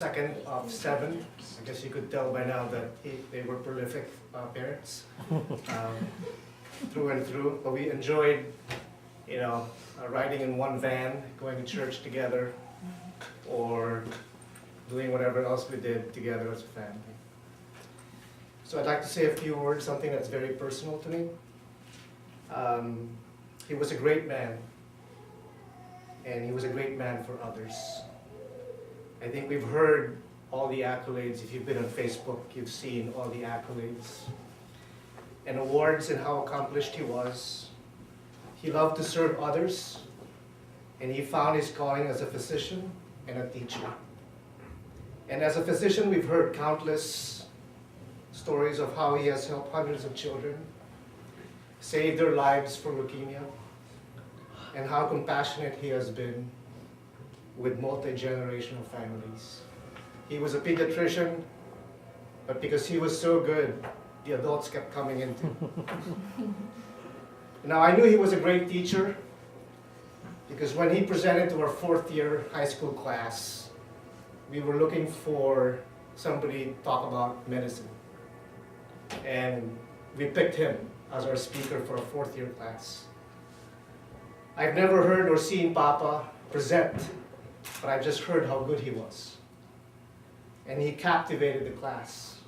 Second of seven. I guess you could tell by now that they were prolific parents through and through. But we enjoyed, riding in one van, going to church together, or doing whatever else we did together as a family. So I'd like to say a few words, something that's very personal to me. He was a great man, and he was a great man for others. I think we've heard all the accolades. If you've been on Facebook, you've seen all the accolades and awards and how accomplished he was. He loved to serve others, and he found his calling as a physician and a teacher. And as a physician, we've heard countless stories of how he has helped hundreds of children, saved their lives from leukemia, and how compassionate he has been with multi-generational families. He was a pediatrician, but because he was so good, the adults kept coming in too. Now, I knew he was a great teacher because when he presented to our fourth year high school class, we were looking for somebody to talk about medicine. And we picked him as our speaker for our fourth year class. I've never heard or seen Papa present, but I just heard how good he was. And he captivated the class,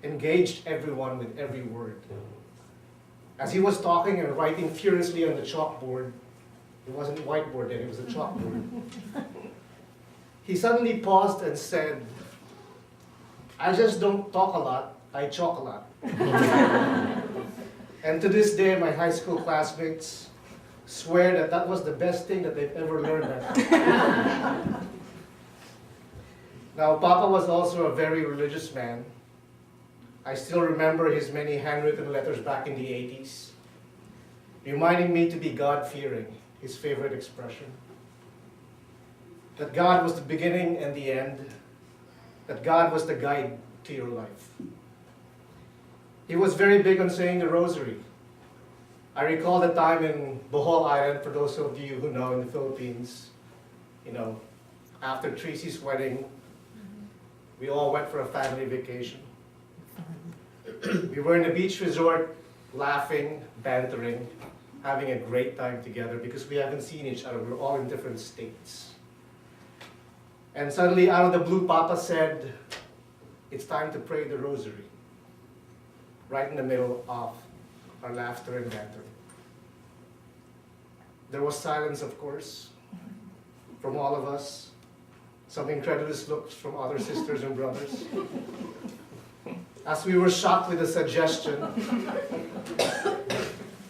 engaged everyone with every word. As he was talking and writing furiously on the chalkboard, it wasn't a whiteboard then, it was a chalkboard. He suddenly paused and said, "I just don't talk a lot, I chalk a lot." And to this day, my high school classmates swear that that was the best thing that they've ever learned that. Now, Papa was also a very religious man. I still remember his many handwritten letters back in the 80s, reminding me to be God-fearing, his favorite expression. That God was the beginning and the end, that God was the guide to your life. He was very big on saying the rosary. I recall the time in Bohol Island, for those of you who know, in the Philippines, after Tracy's wedding, we all went for a family vacation. We were in a beach resort, laughing, bantering, having a great time together because we haven't seen each other. We're all in different states. And suddenly, out of the blue, Papa said, "It's time to pray the rosary," right in the middle of our laughter and banter. There was silence, of course, from all of us, some incredulous looks from other sisters and brothers, as we were shocked with the suggestion,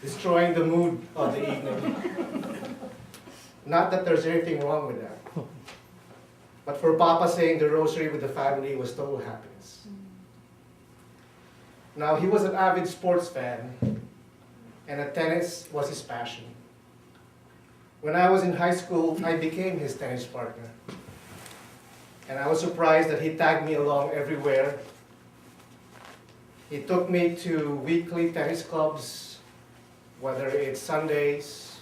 destroying the mood of the evening. Not that there's anything wrong with that, but for Papa, saying the rosary with the family was total happiness. Now, he was an avid sports fan, and tennis was his passion. When I was in high school, I became his tennis partner. And I was surprised that he tagged me along everywhere. He took me to weekly tennis clubs, whether it's Sundays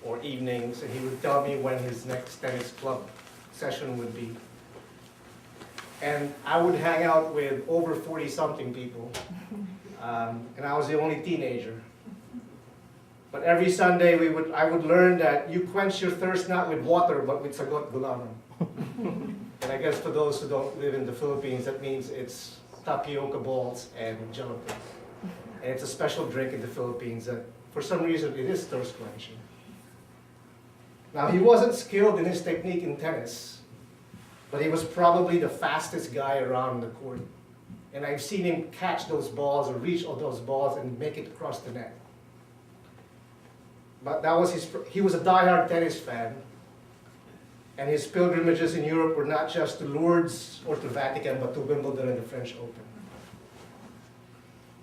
or evenings, and he would tell me when his next tennis club session would be. And I would hang out with over 40-something people, and I was the only teenager. But every Sunday I would learn that you quench your thirst not with water, but with sagot gulaman. And I guess for those who don't live in the Philippines, that means it's tapioca balls and gelatin. And it's a special drink in the Philippines that, for some reason, it is thirst quenching. Now, he wasn't skilled in his technique in tennis, but he was probably the fastest guy around the court. And I've seen him catch those balls or reach all those balls and make it across the net. But that was he was a diehard tennis fan. And his pilgrimages in Europe were not just to Lourdes or to Vatican, but to Wimbledon and the French Open.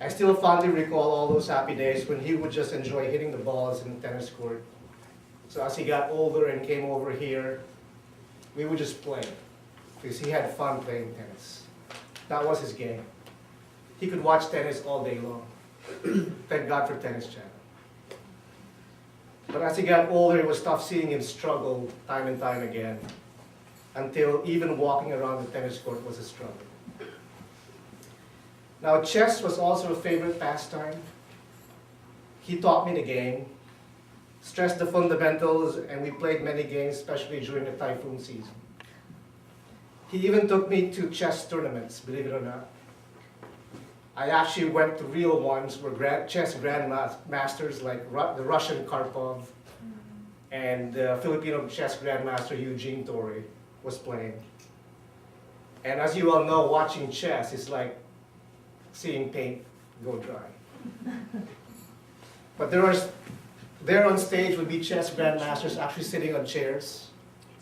I still fondly recall all those happy days when he would just enjoy hitting the balls in the tennis court. So as he got older and came over here, we would just play, because he had fun playing tennis. That was his game. He could watch tennis all day long. Thank God for Tennis Channel. But as he got older, it was tough seeing him struggle time and time again. until even walking around the tennis court was a struggle. Now, chess was also a favorite pastime. He taught me the game, stressed the fundamentals, and we played many games, especially during the typhoon season. He even took me to chess tournaments, believe it or not. I actually went to real ones where chess grandmasters like the Russian Karpov and the Filipino chess grandmaster Eugene Torre was playing. And as you all know, watching chess is like seeing paint go dry. But there on stage would be chess grandmasters actually sitting on chairs,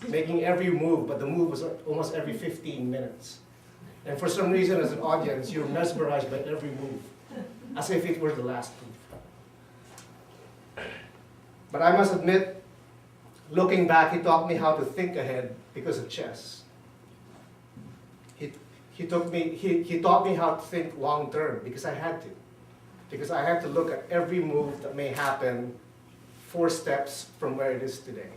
making every move, but the move was almost every 15 minutes. And for some reason, as an audience, you're mesmerized by every move, as if it were the last move. But I must admit, looking back, he taught me how to think ahead because of chess. He taught me how to think long term because I had to. Because I had to look at every move that may happen 4 steps from where it is today.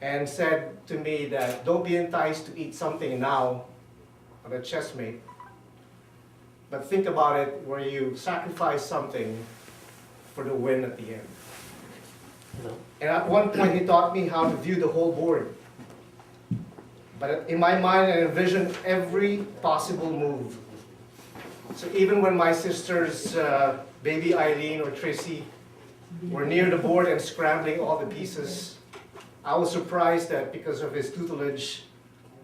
And said to me that don't be enticed to eat something now on a chessmate, but think about it where you sacrifice something for the win at the end. And at one point he taught me how to view the whole board. But in my mind I envisioned every possible move. So even when my sisters, baby Eileen or Tracy, were near the board and scrambling all the pieces, I was surprised that because of his tutelage,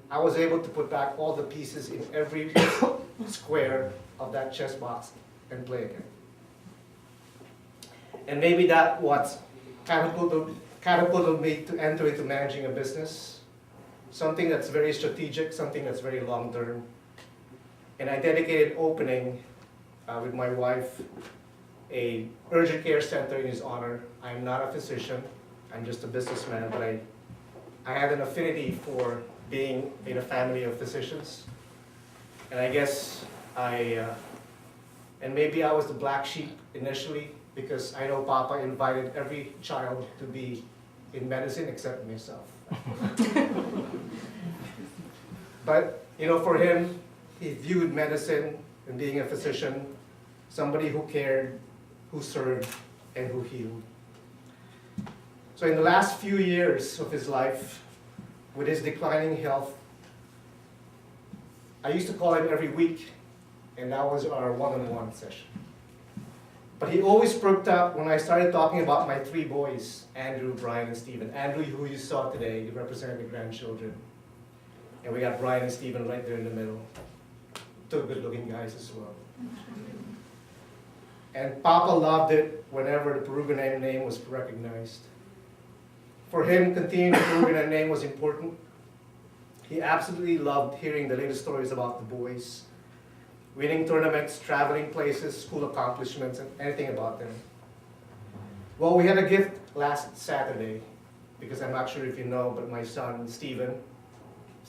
I was able to put back all the pieces in every square of that chess box and play again. And maybe that what catapulted me to enter into managing a business, something that's very strategic, something that's very long term. And I dedicated opening with my wife a urgent care center in his honor. I'm not a physician. I'm just a businessman, but I had an affinity for being in a family of physicians. And I guess and maybe I was the black sheep initially, because I know Papa invited every child to be in medicine except myself. But, for him, he viewed medicine and being a physician, somebody who cared, who served, and who healed. So in the last few years of his life, with his declining health, I used to call him every week, and that was our one-on-one session. But he always perked up when I started talking about my 3 boys, Andrew, Brian, and Stephen. Andrew, who you saw today, he represented the grandchildren. And we got Brian and Stephen right there in the middle. 2 good-looking guys as well. And Papa loved it whenever the Peruvian name was recognized. For him, continuing the Peruvian name was important. He absolutely loved hearing the latest stories about the boys, winning tournaments, traveling places, school accomplishments, and anything about them. Well, we had a gift last Saturday, because I'm not sure if you know, but my son, Stephen,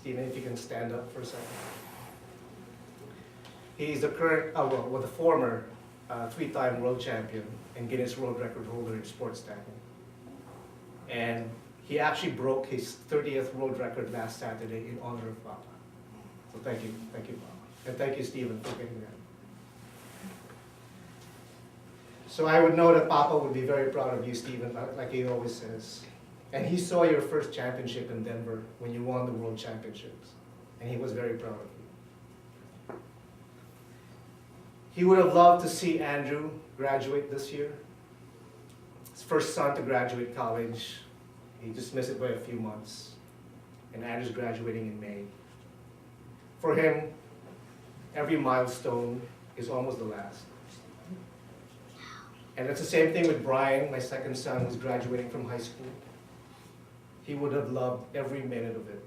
if you can stand up for a second. He's the the former 3-time world champion and Guinness World Record holder in sports stacking. And he actually broke his 30th world record last Saturday in honor of Papa. So thank you, Papa. And thank you, Stephen, for getting that. So I would know that Papa would be very proud of you, Stephen, like he always says. And he saw your first championship in Denver when you won the World Championships. And he was very proud of you. He would have loved to see Andrew graduate this year. His first son to graduate college. He just missed it by a few months. And Andrew's graduating in May. For him, every milestone is almost the last. And it's the same thing with Brian, my second son, who's graduating from high school. He would have loved every minute of it.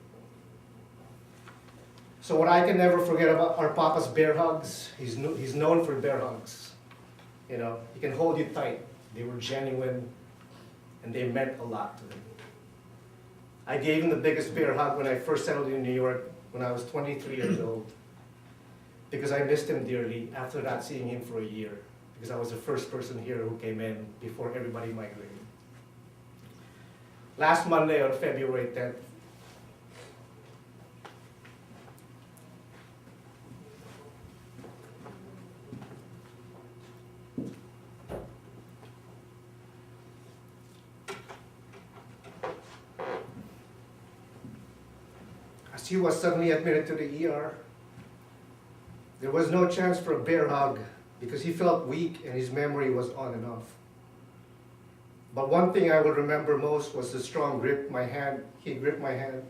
So what I can never forget about our Papa's bear hugs, he's known for bear hugs. He can hold you tight. They were genuine, and they meant a lot to him. I gave him the biggest bear hug when I first settled in New York when I was 23 years old, because I missed him dearly after not seeing him for a year, because I was the first person here who came in before everybody migrated. Last Monday on February 10th, As he was suddenly admitted to the ER, there was no chance for a bear hug because he felt weak and his memory was on and off. But one thing I will remember most was the strong grip he gripped my hand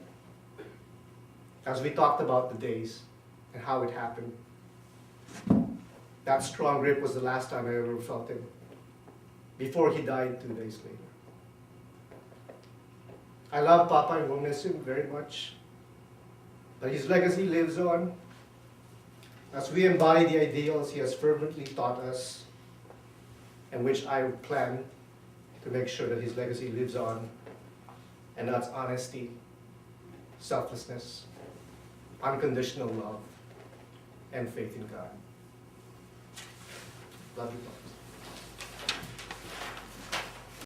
as we talked about the days and how it happened. That strong grip was the last time I ever felt it, before he died 2 days later. I love Papa and will miss him very much, but his legacy lives on as we embody the ideals he has fervently taught us, and which I plan to make sure that his legacy lives on, and that's honesty, selflessness, unconditional love, and faith in God. Love you, Papa.